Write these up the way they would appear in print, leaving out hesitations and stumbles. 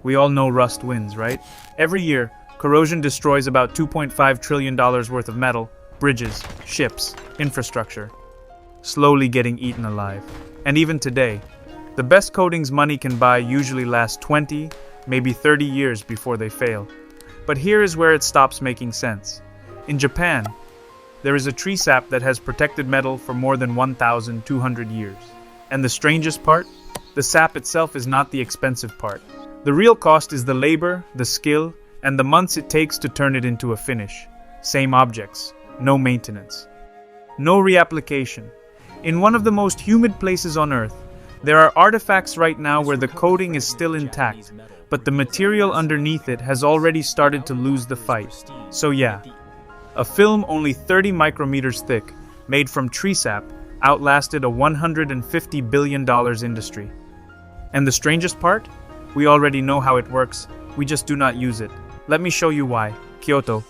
We all know rust wins, right? Every year, corrosion destroys about $2.5 trillion worth of metal, bridges, ships, infrastructure, slowly getting eaten alive. And even today, the best coatings money can buy usually last 20, maybe 30 years before they fail. But here is where it stops making sense. In Japan, there is a tree sap that has protected metal for more than 1,200 years. And the strangest part? The sap itself is not the expensive part. The real cost is the labor, the skill, and the months it takes to turn it into a finish. Same objects, no maintenance, no reapplication. In one of the most humid places on Earth, there are artifacts right now where the coating is still intact, but the material underneath it has already started to lose the fight. So yeah, a film only 30 micrometers thick, made from tree sap, outlasted a $150 billion industry. And the strangest part? We already know how it works, we just do not use it. Let me show you why. Kyoto.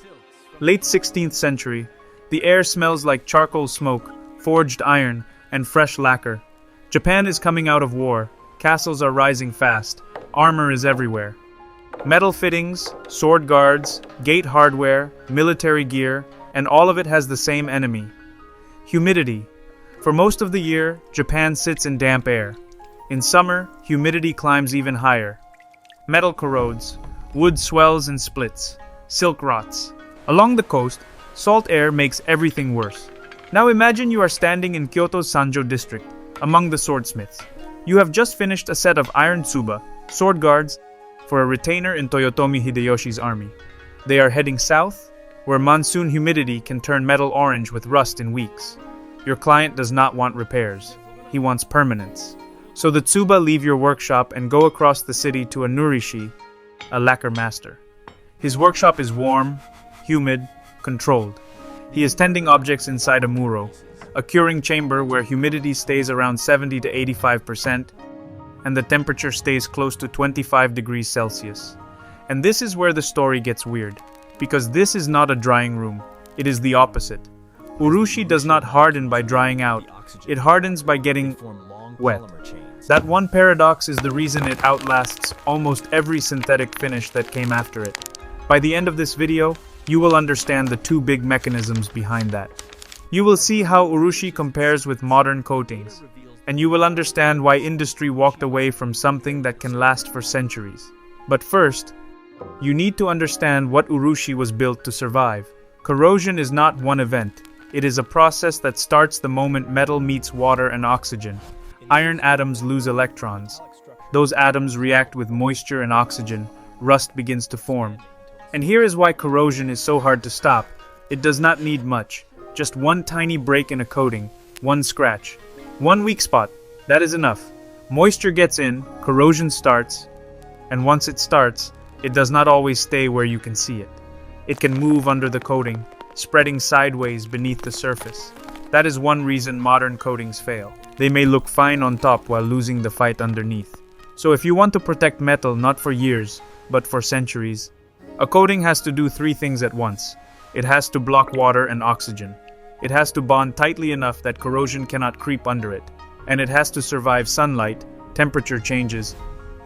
Late 16th century. The air smells like charcoal smoke, forged iron, and fresh lacquer. Japan is coming out of war. Castles are rising fast. Armor is everywhere. Metal fittings, sword guards, gate hardware, military gear, and all of it has the same enemy. Humidity. For most of the year, Japan sits in damp air. In summer, humidity climbs even higher. Metal corrodes, wood swells and splits, silk rots. Along the coast, salt air makes everything worse. Now imagine you are standing in Kyoto's Sanjo district, among the swordsmiths. You have just finished a set of iron tsuba, sword guards, for a retainer in Toyotomi Hideyoshi's army. They are heading south, where monsoon humidity can turn metal orange with rust in weeks. Your client does not want repairs. He wants permanence. So the tsuba leave your workshop and go across the city to a urushi, a lacquer master. His workshop is warm, humid, controlled. He is tending objects inside a muro, a curing chamber where humidity stays around 70 to 85%, and the temperature stays close to 25 degrees Celsius. And this is where the story gets weird, because this is not a drying room, it is the opposite. Urushi does not harden by drying out, it hardens by getting wet. That one paradox is the reason it outlasts almost every synthetic finish that came after it. By the end of this video, you will understand the two big mechanisms behind that. You will see how urushi compares with modern coatings, and you will understand why industry walked away from something that can last for centuries. But first, you need to understand what urushi was built to survive. Corrosion is not one event. It is a process that starts the moment metal meets water and oxygen. Iron atoms lose electrons. Those atoms react with moisture and oxygen. Rust begins to form. And here is why corrosion is so hard to stop. It does not need much. Just one tiny break in a coating, one scratch, one weak spot. That is enough. Moisture gets in, corrosion starts, and once it starts, it does not always stay where you can see it. It can move under the coating, spreading sideways beneath the surface. That is one reason modern coatings fail. They may look fine on top while losing the fight underneath. So if you want to protect metal not for years, but for centuries, a coating has to do three things at once. It has to block water and oxygen. It has to bond tightly enough that corrosion cannot creep under it. And it has to survive sunlight, temperature changes,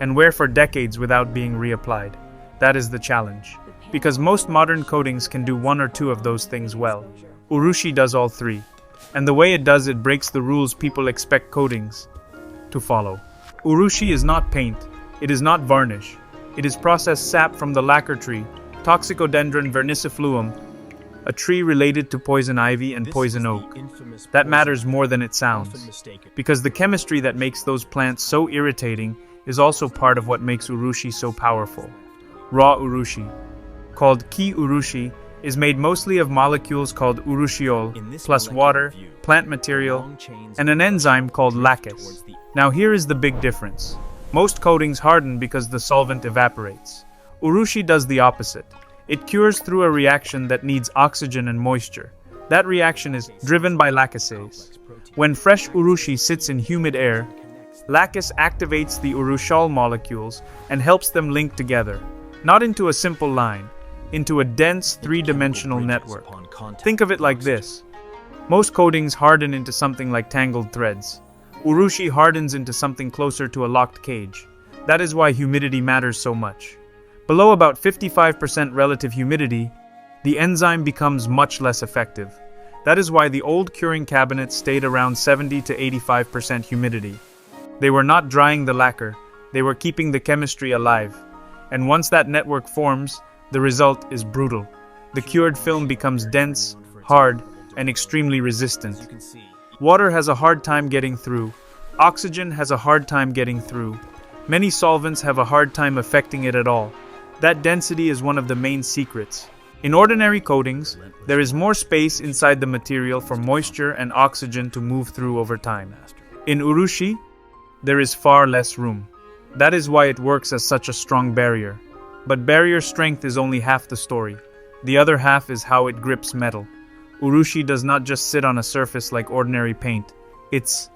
and wear for decades without being reapplied. That is the challenge. Because most modern coatings can do one or two of those things well. Urushi does all three. And the way it does it breaks the rules people expect coatings to follow. Urushi is not paint. It is not varnish. It is processed sap from the lacquer tree, Toxicodendron vernicifluum, a tree related to poison ivy and poison oak. That matters more than it sounds, because the chemistry that makes those plants so irritating is also part of what makes urushi so powerful. Raw urushi, called ki urushi, is made mostly of molecules called urushiol, plus water, plant material, and an enzyme called lacquer. Now here is the big difference. Most coatings harden because the solvent evaporates. Urushi does the opposite. It cures through a reaction that needs oxygen and moisture. That reaction is driven by laccase. When fresh urushi sits in humid air, lacquer activates the urushol molecules and helps them link together, not into a simple line, into a dense three-dimensional network. Think of it like this. Most coatings harden into something like tangled threads. Urushi hardens into something closer to a locked cage. That is why humidity matters so much. Below about 55% relative humidity, the enzyme becomes much less effective. That is why the old curing cabinets stayed around 70 to 85% humidity. They were not drying the lacquer, they were keeping the chemistry alive. And once that network forms, the result is brutal. The cured film becomes dense, hard, and extremely resistant. Water has a hard time getting through. Oxygen has a hard time getting through. Many solvents have a hard time affecting it at all. That density is one of the main secrets. In ordinary coatings, there is more space inside the material for moisture and oxygen to move through over time. In urushi, there is far less room. That is why it works as such a strong barrier. But barrier strength is only half the story. The other half is how it grips metal. Urushi does not just sit on a surface like ordinary paint. Its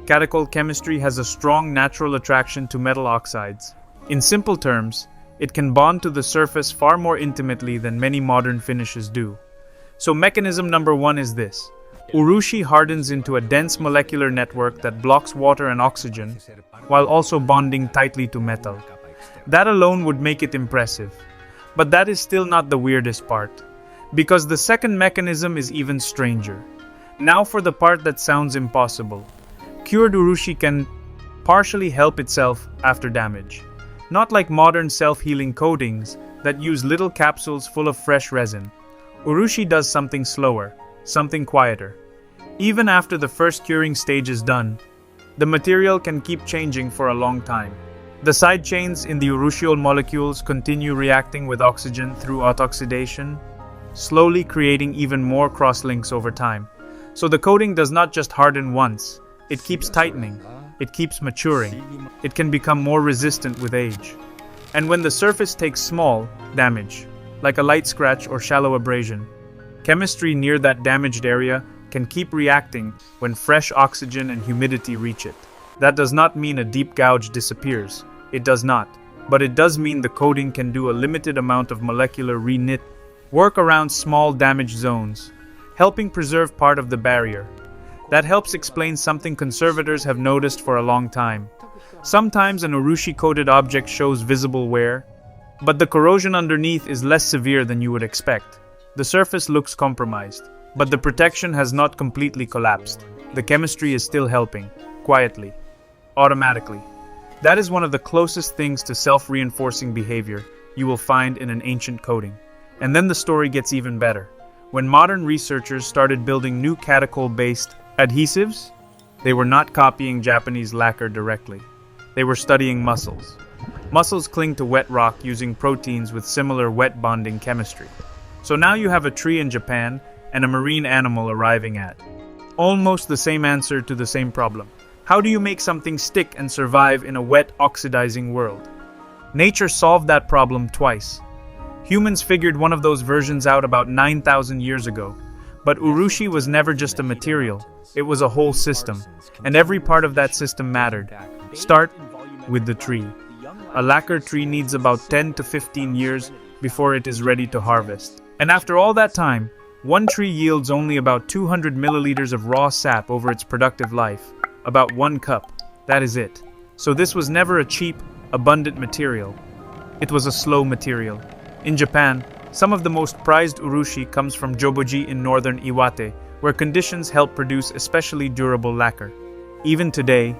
catechol chemistry has a strong natural attraction to metal oxides. In simple terms, it can bond to the surface far more intimately than many modern finishes do. So mechanism number 1 is this. Urushi hardens into a dense molecular network that blocks water and oxygen, while also bonding tightly to metal. That alone would make it impressive. But that is still not the weirdest part, because the second mechanism is even stranger. Now for the part that sounds impossible. Cured urushi can partially help itself after damage. Not like modern self-healing coatings that use little capsules full of fresh resin. Urushi does something slower, something quieter. Even after the first curing stage is done, the material can keep changing for a long time. The side chains in the urushiol molecules continue reacting with oxygen through autoxidation, slowly creating even more crosslinks over time. So the coating does not just harden once, it keeps tightening, it keeps maturing, it can become more resistant with age. And when the surface takes small damage, like a light scratch or shallow abrasion, chemistry near that damaged area can keep reacting when fresh oxygen and humidity reach it. That does not mean a deep gouge disappears. It does not. But it does mean the coating can do a limited amount of molecular reknit work around small damaged zones, helping preserve part of the barrier. That helps explain something conservators have noticed for a long time. Sometimes an urushi-coated object shows visible wear, but the corrosion underneath is less severe than you would expect. The surface looks compromised, but the protection has not completely collapsed. The chemistry is still helping, quietly, automatically. That is one of the closest things to self-reinforcing behavior you will find in an ancient coating. And then the story gets even better. When modern researchers started building new catechol-based adhesives, they were not copying Japanese lacquer directly. They were studying mussels. Mussels cling to wet rock using proteins with similar wet bonding chemistry. So now you have a tree in Japan and a marine animal arriving at almost the same answer to the same problem. How do you make something stick and survive in a wet, oxidizing world? Nature solved that problem twice. Humans figured one of those versions out about 9,000 years ago. But urushi was never just a material, it was a whole system. And every part of that system mattered. Start with the tree. A lacquer tree needs about 10 to 15 years before it is ready to harvest. And after all that time, one tree yields only about 200 milliliters of raw sap over its productive life. About 1 cup. That is it. So this was never a cheap, abundant material. It was a slow material. In Japan, some of the most prized urushi comes from Joboji in northern Iwate, where conditions help produce especially durable lacquer. Even today,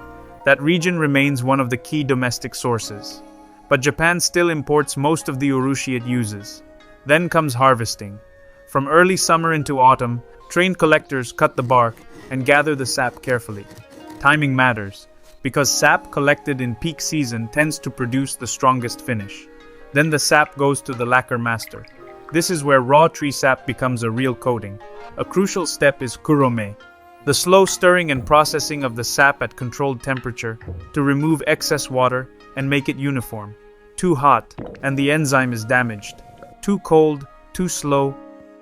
that region remains one of the key domestic sources. But Japan still imports most of the urushi it uses. Then comes harvesting. From early summer into autumn, trained collectors cut the bark and gather the sap carefully. Timing matters, because sap collected in peak season tends to produce the strongest finish. Then the sap goes to the lacquer master. This is where raw tree sap becomes a real coating. A crucial step is kurome, the slow stirring and processing of the sap at controlled temperature to remove excess water and make it uniform. Too hot, and the enzyme is damaged. Too cold, too slow,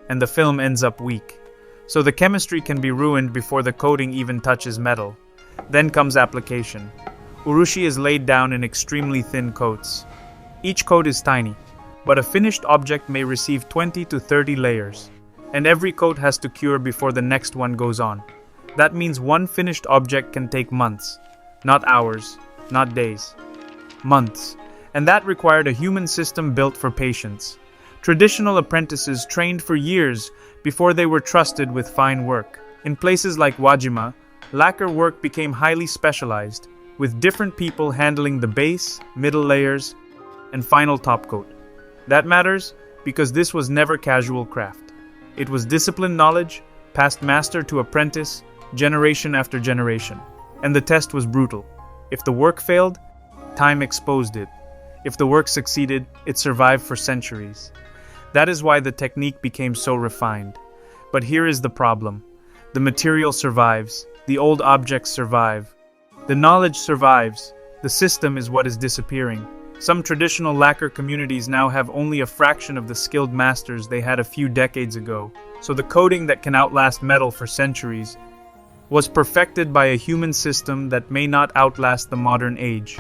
and the film ends up weak. So the chemistry can be ruined before the coating even touches metal. Then comes application. Urushi is laid down in extremely thin coats. Each coat is tiny, but a finished object may receive 20 to 30 layers, and every coat has to cure before the next one goes on. That means one finished object can take months, not hours, not days. months, and that required a human system built for patience. Traditional apprentices trained for years before they were trusted with fine work. In places like Wajima, lacquer work became highly specialized, with different people handling the base, middle layers, and final top coat. That matters because this was never casual craft. It was disciplined knowledge, passed master to apprentice, generation after generation. And the test was brutal. If the work failed, time exposed it. If the work succeeded, it survived for centuries. That is why the technique became so refined. But here is the problem. The material survives, the old objects survive, the knowledge survives, the system is what is disappearing. Some traditional lacquer communities now have only a fraction of the skilled masters they had a few decades ago, so the coating that can outlast metal for centuries was perfected by a human system that may not outlast the modern age.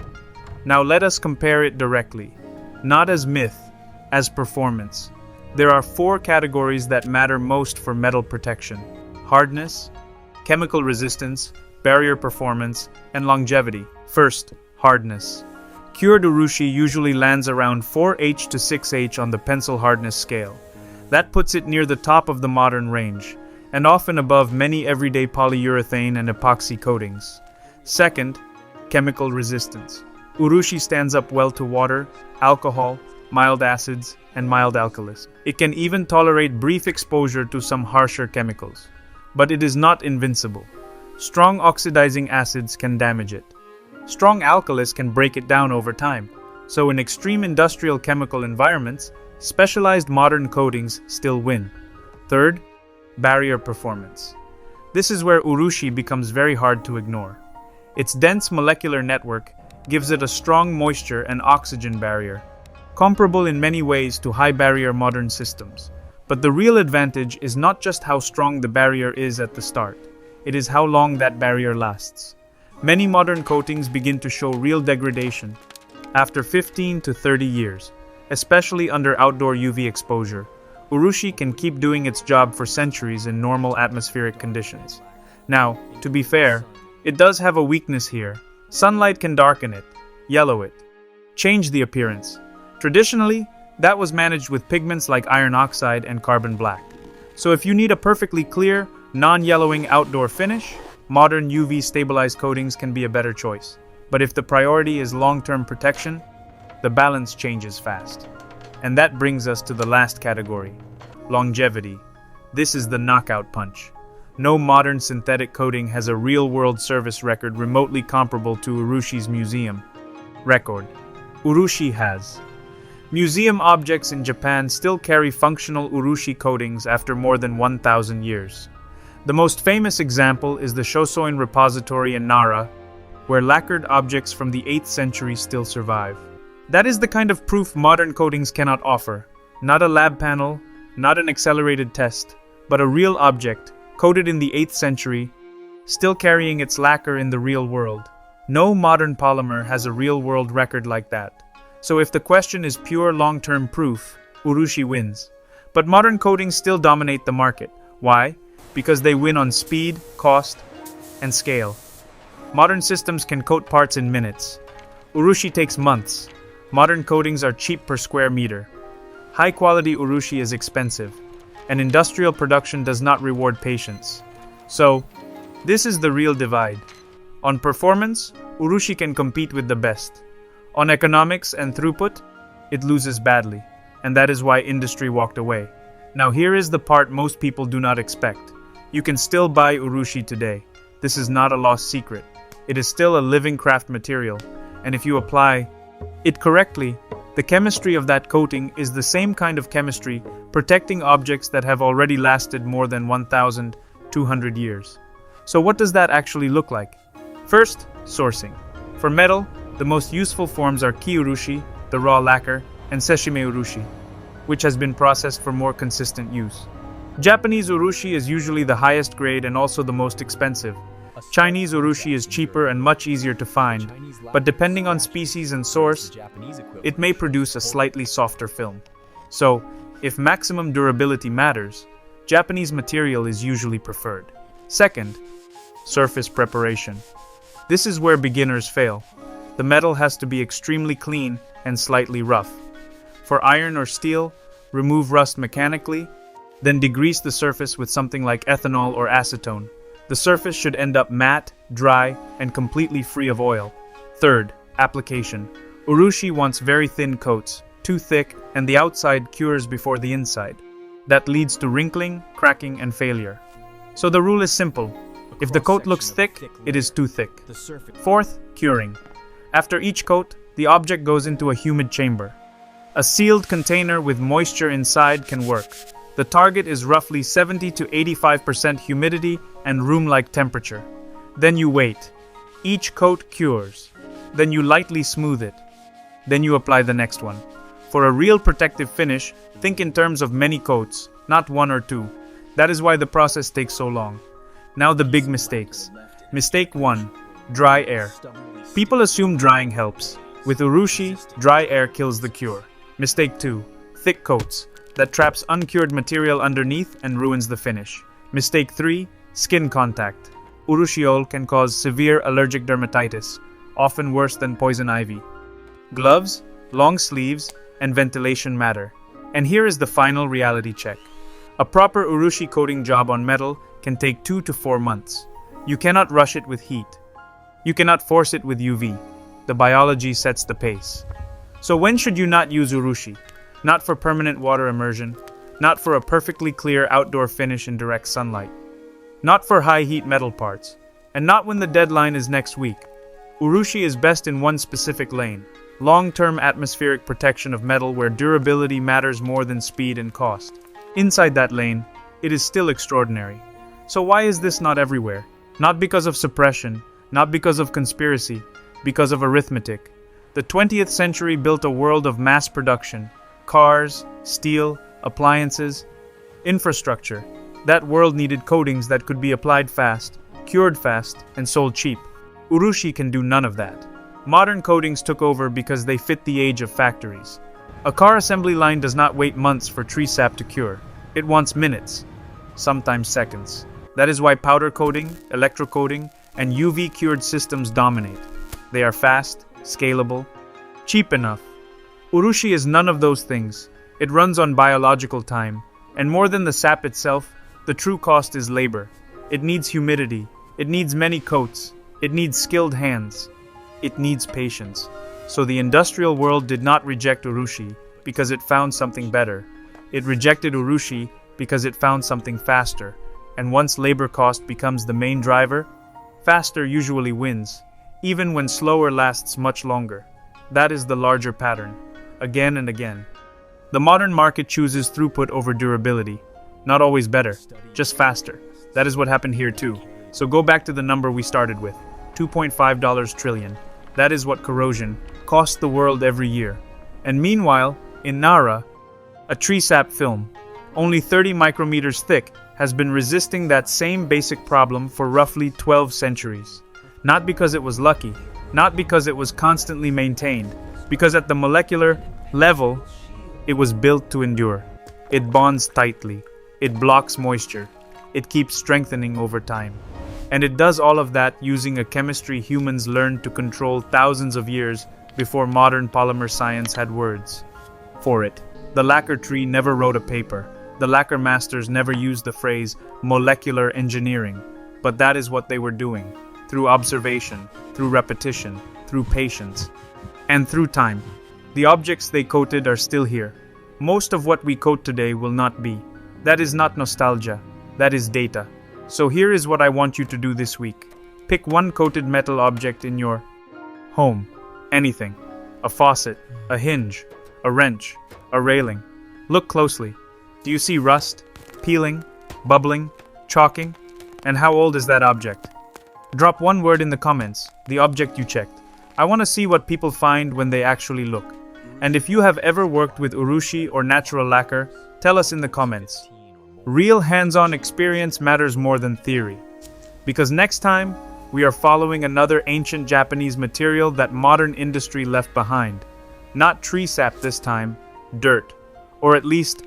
Now let us compare it directly, not as myth, as performance. There are 4 categories that matter most for metal protection: hardness, chemical resistance, barrier performance, and longevity. First, hardness. Cured urushi usually lands around 4H to 6H on the pencil hardness scale. That puts it near the top of the modern range, and often above many everyday polyurethane and epoxy coatings. Second, chemical resistance. Urushi stands up well to water, alcohol, mild acids, and mild alkalis. It can even tolerate brief exposure to some harsher chemicals. But it is not invincible. Strong oxidizing acids can damage it. Strong alkalis can break it down over time. So in extreme industrial chemical environments, specialized modern coatings still win. Third, barrier performance. This is where urushi becomes very hard to ignore. Its dense molecular network gives it a strong moisture and oxygen barrier, comparable in many ways to high-barrier modern systems. But the real advantage is not just how strong the barrier is at the start, it is how long that barrier lasts. Many modern coatings begin to show real degradation after 15 to 30 years, especially under outdoor UV exposure. Urushi can keep doing its job for centuries in normal atmospheric conditions. Now, to be fair, it does have a weakness here. Sunlight can darken it, yellow it, change the appearance. Traditionally, that was managed with pigments like iron oxide and carbon black. So if you need a perfectly clear, non-yellowing outdoor finish, modern UV-stabilized coatings can be a better choice. But if the priority is long-term protection, the balance changes fast. And that brings us to the last category, longevity. This is the knockout punch. No modern synthetic coating has a real-world service record remotely comparable to Urushi's museum record. Urushi has. Museum objects in Japan still carry functional urushi coatings after more than 1,000 years. The most famous example is the Shosoin Repository in Nara, where lacquered objects from the 8th century still survive. That is the kind of proof modern coatings cannot offer. Not a lab panel, not an accelerated test, but a real object, coated in the 8th century, still carrying its lacquer in the real world. No modern polymer has a real-world record like that. So if the question is pure long-term proof, urushi wins. But modern coatings still dominate the market. Why? Because they win on speed, cost, and scale. Modern systems can coat parts in minutes. Urushi takes months. Modern coatings are cheap per square meter. High-quality urushi is expensive, and industrial production does not reward patience. So, this is the real divide. On performance, urushi can compete with the best. On economics and throughput, it loses badly, and that is why industry walked away. Now here is the part most people do not expect. You can still buy urushi today. This is not a lost secret. It is still a living craft material, and if you apply it correctly, the chemistry of that coating is the same kind of chemistry protecting objects that have already lasted more than 1,200 years. So what does that actually look like? First, sourcing. For metal, the most useful forms are ki-urushi, the raw lacquer, and seshime-urushi, which has been processed for more consistent use. Japanese urushi is usually the highest grade and also the most expensive. Chinese urushi is cheaper and much easier to find, but depending on species and source, it may produce a slightly softer film. So, if maximum durability matters, Japanese material is usually preferred. Second, surface preparation. This is where beginners fail. The metal has to be extremely clean and slightly rough. For iron or steel, remove rust mechanically, then degrease the surface with something like ethanol or acetone. The surface should end up matte, dry, and completely free of oil. Third, application. Urushi wants very thin coats, too thick, and the outside cures before the inside. That leads to wrinkling, cracking, and failure. So the rule is simple. If the coat looks thick, it is too thick. Fourth, curing. After each coat, the object goes into a humid chamber. A sealed container with moisture inside can work. The target is roughly 70 to 85% humidity and room-like temperature. Then you wait. Each coat cures. Then you lightly smooth it. Then you apply the next one. For a real protective finish, think in terms of many coats, not one or two. That is why the process takes so long. Now the big mistakes. Mistake 1. Dry air. People assume drying helps. With urushi, dry air kills the cure. Mistake 2. Thick coats. That traps uncured material underneath and ruins the finish. Mistake 3. Skin contact. Urushiol can cause severe allergic dermatitis, often worse than poison ivy. Gloves, long sleeves, and ventilation matter. And here is the final reality check. A proper urushi coating job on metal can take 2 to 4 months. You cannot rush it with heat. You cannot force it with UV. The biology sets the pace. So when should you not use urushi? Not for permanent water immersion, not for a perfectly clear outdoor finish in direct sunlight, not for high-heat metal parts, and not when the deadline is next week. Urushi is best in one specific lane, long-term atmospheric protection of metal where durability matters more than speed and cost. Inside that lane, it is still extraordinary. So why is this not everywhere? Not because of suppression, not because of conspiracy, because of arithmetic. The 20th century built a world of mass production. Cars, steel, appliances, infrastructure. That world needed coatings that could be applied fast, cured fast, and sold cheap. Urushi can do none of that. Modern coatings took over because they fit the age of factories. A car assembly line does not wait months for tree sap to cure. It wants minutes, sometimes seconds. That is why powder coating, electrocoating, and UV-cured systems dominate. They are fast, scalable, cheap enough. Urushi is none of those things. It runs on biological time. And more than the sap itself, the true cost is labor. It needs humidity. It needs many coats. It needs skilled hands. It needs patience. So the industrial world did not reject urushi because it found something better. It rejected urushi because it found something faster. And once labor cost becomes the main driver, faster usually wins, even when slower lasts much longer. That is the larger pattern. Again and again. The modern market chooses throughput over durability. Not always better, just faster. That is what happened here too. So go back to the number we started with, $2.5 trillion. That is what corrosion costs the world every year. And meanwhile, in Nara, a tree sap film, only 30 micrometers thick, has been resisting that same basic problem for roughly 12 centuries. Not because it was lucky, not because it was constantly maintained, because at the molecular level, it was built to endure. It bonds tightly. It blocks moisture. It keeps strengthening over time. And it does all of that using a chemistry humans learned to control thousands of years before modern polymer science had words for it. The lacquer tree never wrote a paper. The lacquer masters never used the phrase molecular engineering. But that is what they were doing. Through observation, through repetition, through patience, and through time. The objects they coated are still here. Most of what we coat today will not be. That is not nostalgia. That is data. So here is what I want you to do this week. Pick one coated metal object in your home. Anything. A faucet, a hinge, a wrench, a railing. Look closely. Do you see rust, peeling, bubbling, chalking? And how old is that object? Drop one word in the comments, the object you checked. I want to see what people find when they actually look. And if you have ever worked with urushi or natural lacquer, tell us in the comments. Real hands-on experience matters more than theory. Because next time, we are following another ancient Japanese material that modern industry left behind. Not tree sap this time, dirt. Or at least,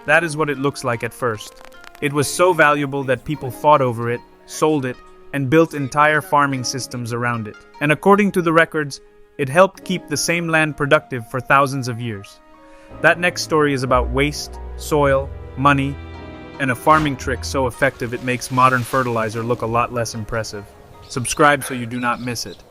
that is what it looks like at first. It was so valuable that people fought over it, sold it, and built entire farming systems around it. And according to the records, It helped keep the same land productive for thousands of years. That next story is about waste, soil, money, and a farming trick so effective it makes modern fertilizer look a lot less impressive. Subscribe so you do not miss it.